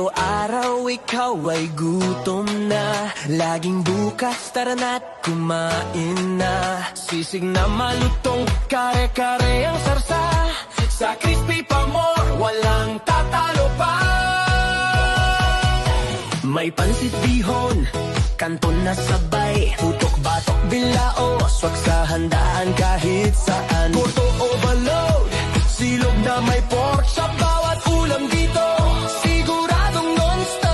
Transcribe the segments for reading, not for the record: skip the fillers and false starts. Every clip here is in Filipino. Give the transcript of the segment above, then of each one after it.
araw ikaw ay gutom na. Laging bukas, tara na't kumain na. Sisig na malutong, kare-kare ang sarsa. Sa Crispy Pamor, walang tatalo pa. May pansit bihon, kanton na sabay. Putok, batok, bilao, swak sa handaan kahit saan. Porto overload, silog na may pork sa bawat ulam dito. Siguradong non-stop.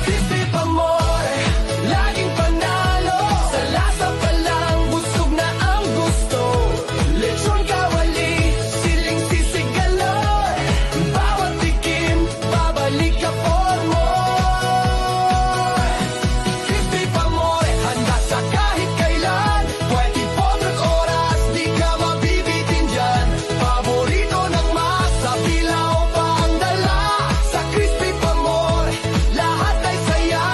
Crispy Pamor, laging panalo. Sa lasa pa lang, busog na ang gusto. Lechon kawali, siling sisig galore. Bawat tikim, babalik ka for more. Crispy Pamor, handa sa kahit kailan. 24 oras, di ka mabibitin dyan. Paborito ng masa, bilaw pa ang dala. Sa Crispy Pamor, lahat ay saya.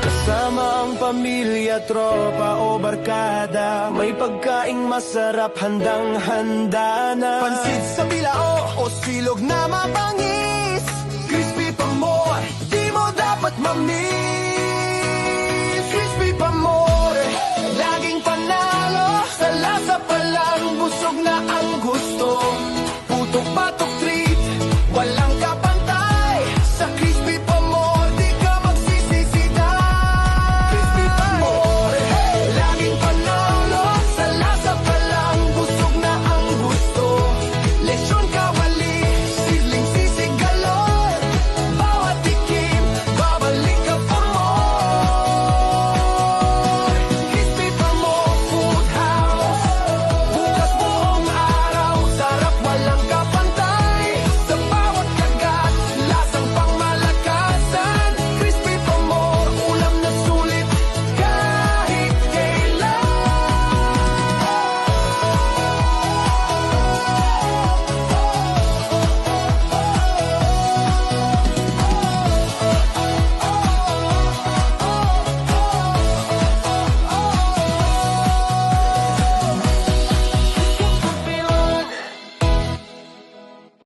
Kasama ang pamilya, tropa o barkada. May pagkaing masarap, handang-handa na. Pansit sa bilao o silog na mabangis. Crispy Pamor, di mo dapat mamiss.